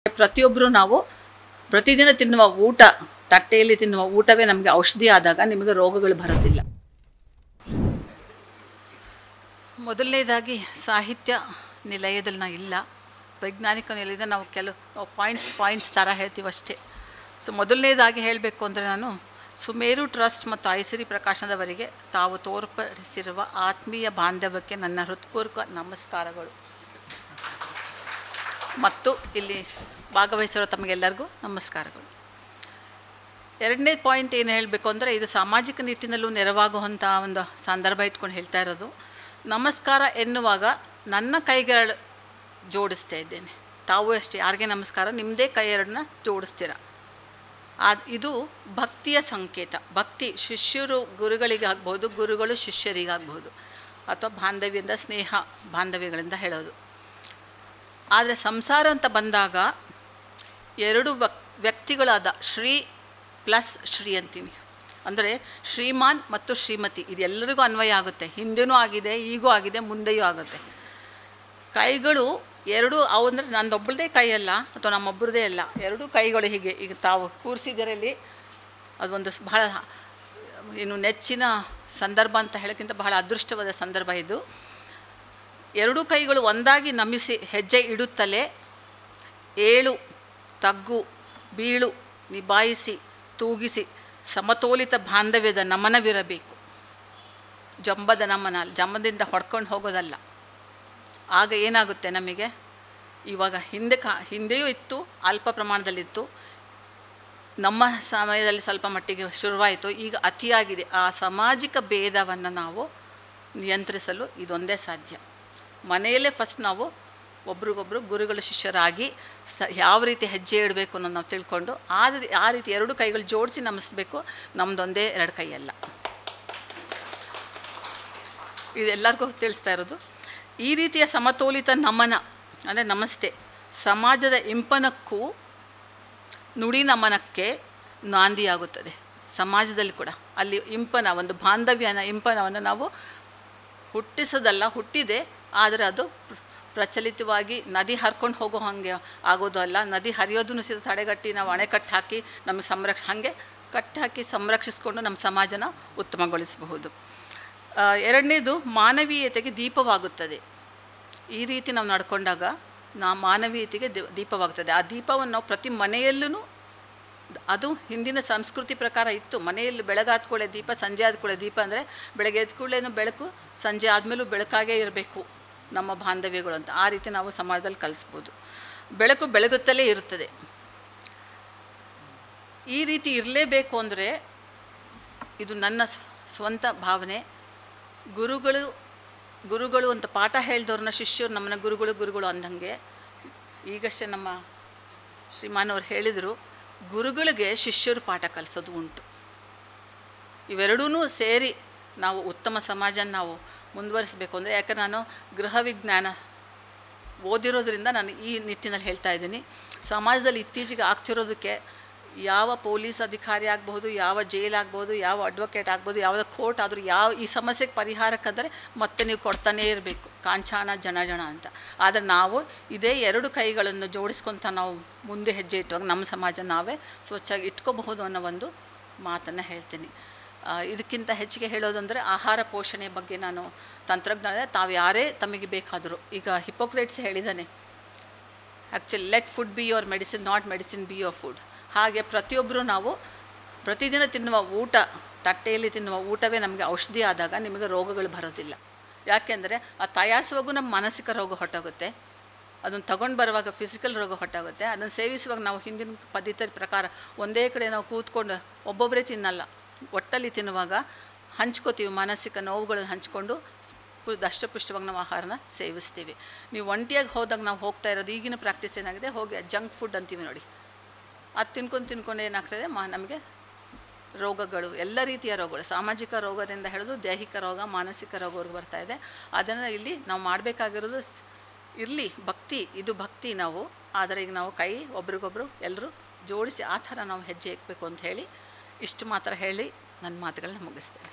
ಪ್ರತಿಯೊಬ್ಬರು ನಾವು ಪ್ರತಿದಿನ ತಿನ್ನುವ ಊಟ, ತಟ್ಟೆಯಲ್ಲಿ ತಿನ್ನುವ ಊಟವೇ ನಮಗೆ ಔಷಧಿ ಆದಾಗ ನಿಮಗೆ ರೋಗಗಳು ಬರೋದಿಲ್ಲ. ಮೊದಲನೇದಾಗಿ ಸಾಹಿತ್ಯ ನಿಲಯದಲ್ಲಿ ನಾವು ಇಲ್ಲ, ವೈಜ್ಞಾನಿಕ ನಿಲಯದ ನಾವು ಕೆಲವು ಪಾಯಿಂಟ್ಸ್ ಥರ ಹೇಳ್ತೀವಿ ಅಷ್ಟೇ. ಸೊ ಮೊದಲನೇದಾಗಿ ಹೇಳಬೇಕು ಅಂದರೆ ನಾನು ಸುಮೇರು ಟ್ರಸ್ಟ್ ಮತ್ತು ಐಸಿರಿ ಪ್ರಕಾಶನದವರಿಗೆ ತಾವು ತೋರ್ಪಡಿಸಿರುವ ಆತ್ಮೀಯ ಬಾಂಧವ್ಯಕ್ಕೆ ನನ್ನ ಹೃತ್ಪೂರ್ವಕ ನಮಸ್ಕಾರಗಳು ಮತ್ತು ಇಲ್ಲಿ ಭಾಗವಹಿಸಿರೋ ತಮಗೆಲ್ಲರಿಗೂ ನಮಸ್ಕಾರಗಳು. ಎರಡನೇ ಪಾಯಿಂಟ್ ಏನು ಹೇಳಬೇಕು ಅಂದರೆ, ಇದು ಸಾಮಾಜಿಕ ನಿಟ್ಟಿನಲ್ಲೂ ನೆರವಾಗುವಂಥ ಒಂದು ಸಂದರ್ಭ ಇಟ್ಕೊಂಡು ಹೇಳ್ತಾ ಇರೋದು. ನಮಸ್ಕಾರ ಎನ್ನುವಾಗ ನನ್ನ ಕೈಗಳು ಜೋಡಿಸ್ತಾ ಇದ್ದೇನೆ. ತಾವು ಅಷ್ಟೇ, ಯಾರಿಗೆ ನಮಸ್ಕಾರ ನಿಮ್ಮದೇ ಕೈ ಎರಡನ್ನ ಜೋಡಿಸ್ತೀರ. ಇದು ಭಕ್ತಿಯ ಸಂಕೇತ. ಭಕ್ತಿ ಶಿಷ್ಯರು ಗುರುಗಳಿಗಾಗ್ಬೋದು, ಗುರುಗಳು ಶಿಷ್ಯರಿಗಾಗ್ಬೋದು, ಅಥವಾ ಬಾಂಧವ್ಯದಿಂದ ಸ್ನೇಹ ಬಾಂಧವ್ಯಗಳಿಂದ ಹೇಳೋದು. ಆದರೆ ಸಂಸಾರ ಅಂತ ಬಂದಾಗ ಎರಡು ವ್ಯಕ್ತಿಗಳಾದ ಶ್ರೀ ಪ್ಲಸ್ ಶ್ರೀ ಅಂತೀನಿ. ಅಂದರೆ ಶ್ರೀಮಾನ್ ಮತ್ತು ಶ್ರೀಮತಿ, ಇದೆಲ್ಲರಿಗೂ ಅನ್ವಯ ಆಗುತ್ತೆ. ಹಿಂದೆಯೂ ಆಗಿದೆ, ಈಗೂ ಆಗಿದೆ, ಮುಂದೆಯೂ ಆಗುತ್ತೆ. ಕೈಗಳು ಎರಡು ಅವು ಅಂದರೆ ನನ್ನೊಬ್ಬಳದೇ ಕೈಯಲ್ಲ ಅಥವಾ ನಮ್ಮೊಬ್ಬರದೇ ಅಲ್ಲ, ಎರಡೂ ಕೈಗಳು ಹೀಗೆ ಈಗ ತಾವು ಕೂರಿಸಿದರಲ್ಲಿ ಅದೊಂದು ಬಹಳ ಇನ್ನು ನೆಚ್ಚಿನ ಸಂದರ್ಭ ಅಂತ ಹೇಳೋಕ್ಕಿಂತ ಬಹಳ ಅದೃಷ್ಟವಾದ ಸಂದರ್ಭ ಇದು. ಎರಡೂ ಕೈಗಳು ಒಂದಾಗಿ ನಮಿಸಿ ಹೆಜ್ಜೆ ಇಡುತ್ತಲೇ ಏಳು ತಗ್ಗು ಬೀಳು ನಿಭಾಯಿಸಿ ತೂಗಿಸಿ ಸಮತೋಲಿತ ಬಾಂಧವ್ಯದ ನಮನವಿರಬೇಕು. ಜಂಬದ ನಮನ, ಜಂಬದಿಂದ ಹೊಡ್ಕೊಂಡು ಹೋಗೋದಲ್ಲ. ಆಗ ಏನಾಗುತ್ತೆ ನಮಗೆ, ಇವಾಗ ಹಿಂದೆಯೂ ಇತ್ತು, ಅಲ್ಪ ಪ್ರಮಾಣದಲ್ಲಿತ್ತು, ನಮ್ಮ ಸಮಯದಲ್ಲಿ ಸ್ವಲ್ಪ ಮಟ್ಟಿಗೆ ಶುರುವಾಯಿತು, ಈಗ ಅತಿಯಾಗಿದೆ. ಆ ಸಾಮಾಜಿಕ ಭೇದವನ್ನು ನಾವು ನಿಯಂತ್ರಿಸಲು ಇದೊಂದೇ ಸಾಧ್ಯ. ಮನೆಯಲ್ಲೇ ಫಸ್ಟ್ ನಾವು ಒಬ್ರಿಗೊಬ್ರು ಗುರುಗಳು ಶಿಷ್ಯರಾಗಿ ಯಾವ ರೀತಿ ಹೆಜ್ಜೆ ಇಡಬೇಕು ಅನ್ನೋದು ನಾವು ತಿಳ್ಕೊಂಡು ಆ ರೀತಿ ಎರಡು ಕೈಗಳು ಜೋಡಿಸಿ ನಮಿಸ್ಬೇಕು. ನಮ್ಮದೊಂದೇ ಎರಡು ಕೈಯಲ್ಲ. ಇದೆಲ್ಲರಿಗೂ ತಿಳಿಸ್ತಾ ಇರೋದು. ಈ ರೀತಿಯ ಸಮತೋಲಿತ ನಮನ ಅಂದರೆ ನಮಸ್ತೆ ಸಮಾಜದ ಇಂಪನಕ್ಕೂ ನುಡಿ ನಮನಕ್ಕೆ ನಾಂದಿಯಾಗುತ್ತದೆ. ಸಮಾಜದಲ್ಲಿ ಕೂಡ ಅಲ್ಲಿ ಇಂಪನ, ಒಂದು ಬಾಂಧವ್ಯನ ಇಂಪನವನ್ನು ನಾವು ಹುಟ್ಟಿಸೋದಲ್ಲ, ಹುಟ್ಟಿದೆ, ಆದರೆ ಅದು ಪ್ರಚಲಿತವಾಗಿ ನದಿ ಹರ್ಕೊಂಡು ಹೋಗೋ ಹಾಗೆ ಆಗೋದು ಅಲ್ಲ. ನದಿ ಹರಿಯೋದನ್ನು ಸಹಿತ ತಡೆಗಟ್ಟಿ ನಾವು ಅಣೆಕಟ್ಟು ಹಾಕಿ ನಮಗೆ ಹಾಗೆ ಕಟ್ಟಾಕಿ ಸಂರಕ್ಷಿಸ್ಕೊಂಡು ನಮ್ಮ ಸಮಾಜನ ಉತ್ತಮಗೊಳಿಸಬಹುದು. ಎರಡನೇದು ಮಾನವೀಯತೆಗೆ ದೀಪವಾಗುತ್ತದೆ. ಈ ರೀತಿ ನಾವು ನಡ್ಕೊಂಡಾಗ ಮಾನವೀಯತೆಗೆ ದೀಪವಾಗುತ್ತದೆ. ಆ ದೀಪವನ್ನು ನಾವು ಪ್ರತಿ ಮನೆಯಲ್ಲೂ, ಅದು ಹಿಂದಿನ ಸಂಸ್ಕೃತಿ ಪ್ರಕಾರ ಇತ್ತು. ಮನೆಯಲ್ಲಿ ಬೆಳಗಾದ ಕೂಡಲೇ ದೀಪ, ಸಂಜೆ ಆದ ಕೂಡಲೇ ದೀಪ. ಅಂದರೆ ಬೆಳಗ್ಗೆ ಎದ್ದ ಕೂಡಲೇ ಬೆಳಕು, ಸಂಜೆ ಆದಮೇಲೂ ಬೆಳಕಾಗೇ ಇರಬೇಕು ನಮ್ಮ ಬಾಂಧವ್ಯಗಳು ಅಂತ. ಆ ರೀತಿ ನಾವು ಸಮಾಜದಲ್ಲಿ ಕಲಿಸ್ಬೋದು. ಬೆಳಕು ಬೆಳಗುತ್ತಲೇ ಇರುತ್ತದೆ. ಈ ರೀತಿ ಇರಲೇಬೇಕು ಅಂದರೆ ಇದು ನನ್ನ ಸ್ವಂತ ಭಾವನೆ. ಗುರುಗಳು ಅಂತ ಪಾಠ ಹೇಳಿದವ್ರನ್ನ ಶಿಷ್ಯರು ನಮ್ಮನ್ನ ಗುರುಗಳು ಅಂದಂಗೆ. ಈಗಷ್ಟೇ ನಮ್ಮ ಶ್ರೀಮಾನವ್ರು ಹೇಳಿದರು, ಗುರುಗಳಿಗೆ ಶಿಷ್ಯರು ಪಾಠ ಕಲಿಸೋದು ಉಂಟು. ಇವೆರಡೂ ಸೇರಿ ನಾವು ಉತ್ತಮ ಸಮಾಜನ ನಾವು ಮುಂದುವರಿಸಬೇಕು ಅಂದರೆ, ಯಾಕಂದರೆ ನಾನು ಗೃಹ ವಿಜ್ಞಾನ ಓದಿರೋದ್ರಿಂದ ನಾನು ಈ ನಿಟ್ಟಿನಲ್ಲಿ ಹೇಳ್ತಾ ಇದ್ದೀನಿ. ಸಮಾಜದಲ್ಲಿ ಇತ್ತೀಚೆಗೆ ಆಗ್ತಿರೋದಕ್ಕೆ ಯಾವ ಪೊಲೀಸ್ ಅಧಿಕಾರಿ ಆಗ್ಬೋದು, ಯಾವ ಜೈಲ್ ಆಗ್ಬೋದು, ಯಾವ ಅಡ್ವೊಕೇಟ್ ಆಗ್ಬೋದು, ಯಾವುದೋ ಕೋರ್ಟ್ ಆದರೂ ಈ ಸಮಸ್ಯೆಗೆ ಪರಿಹಾರಕ್ಕಾದರೆ ಮತ್ತೆ ನೀವು ಕೊಡ್ತಾನೇ ಇರಬೇಕು, ಕಾಂಚಾಣ ಜನ ಅಂತ. ಆದರೆ ನಾವು ಇದೇ ಎರಡು ಕೈಗಳನ್ನು ಜೋಡಿಸ್ಕೊತ ನಾವು ಮುಂದೆ ಹೆಜ್ಜೆ ಇಟ್ಟುವಾಗ ನಮ್ಮ ಸಮಾಜ ನಾವೇ ಸ್ವಚ್ಛಾಗಿ ಇಟ್ಕೋಬಹುದು ಅನ್ನೋ ಒಂದು ಮಾತನ್ನು ಹೇಳ್ತೀನಿ. ಇದಕ್ಕಿಂತ ಹೆಚ್ಚಿಗೆ ಹೇಳೋದಂದರೆ ಆಹಾರ ಪೋಷಣೆ ಬಗ್ಗೆ ನಾನು ತಂತ್ರಜ್ಞಾನ ತಾವು ಯಾರೇ ತಮಗೆ ಬೇಕಾದರೂ, ಈಗ ಹಿಪೋಕ್ರೇಟ್ಸ್ ಹೇಳಿದ್ದಾನೆ, actually let food be your medicine, not medicine be your food. ಹಾಗೆ ಪ್ರತಿಯೊಬ್ಬರೂ ನಾವು ಪ್ರತಿದಿನ ತಿನ್ನುವ ಊಟ, ತಟ್ಟೆಯಲ್ಲಿ ತಿನ್ನುವ ಊಟವೇ ನಮಗೆ ಔಷಧಿ ಆದಾಗ ನಿಮಗೆ ರೋಗಗಳು ಬರೋದಿಲ್ಲ. ಯಾಕೆಂದರೆ ಆ ತಯಾರಿಸುವಾಗೂ ನಮ್ಮ ಮಾನಸಿಕ ರೋಗ ಹೊಟ್ಟೋಗುತ್ತೆ, ಅದನ್ನು ತಗೊಂಡು ಬರುವಾಗ ಫಿಸಿಕಲ್ ರೋಗ ಹೊಟ್ಟೋಗುತ್ತೆ. ಅದನ್ನು ಸೇವಿಸುವಾಗ ನಾವು ಹಿಂದಿನ ಪದ್ಧತಿ ಪ್ರಕಾರ ಒಂದೇ ಕಡೆ ನಾವು ಕೂತ್ಕೊಂಡು ಒಬ್ಬೊಬ್ಬರೇ ತಿನ್ನಲ್ಲ, ಒಟ್ಟಲ್ಲಿ ತಿನ್ನುವಾಗ ಹಂಚ್ಕೋತೀವಿ, ಮಾನಸಿಕ ನೋವುಗಳನ್ನು ಹಂಚ್ಕೊಂಡು ದಷ್ಟಪುಷ್ಟವಾಗಿ ನಾವು ಆಹಾರನ ಸೇವಿಸ್ತೀವಿ. ನೀವು ಒಂಟಿಯಾಗಿ ಹೋದಾಗ ನಾವು ಹೋಗ್ತಾ ಇರೋದು, ಈಗಿನ ಪ್ರಾಕ್ಟೀಸ್ ಏನಾಗಿದೆ, ಹೋಗಿ ಜಂಕ್ ಫುಡ್ ಅಂತೀವಿ ನೋಡಿ, ಅದು ತಿನ್ಕೊಂಡು ಏನಾಗ್ತದೆ, ನಮಗೆ ರೋಗಗಳು, ಎಲ್ಲ ರೀತಿಯ ರೋಗಗಳು, ಸಾಮಾಜಿಕ ರೋಗದಿಂದ ಹಿಡಿದು ದೈಹಿಕ ರೋಗ, ಮಾನಸಿಕ ರೋಗವರೆಗೂ ಬರ್ತಾಯಿದೆ. ಅದನ್ನು ಇಲ್ಲಿ ನಾವು ಮಾಡಬೇಕಾಗಿರೋದು ಇರಲಿ ಭಕ್ತಿ, ಇದು ಭಕ್ತಿ ನಾವು. ಆದರೆ ಈಗ ನಾವು ಕೈ ಒಬ್ರಿಗೊಬ್ಬರು ಎಲ್ಲರೂ ಜೋಡಿಸಿ ಆ ಥರ ನಾವು ಹೆಜ್ಜೆ ಇಕ್ಕಬೇಕು ಅಂತ ಹೇಳಿ ಇಷ್ಟು ಮಾತ್ರ ಹೇಳಿ ನನ್ನ ಮಾತುಗಳನ್ನ ಮುಗಿಸ್ತೇನೆ.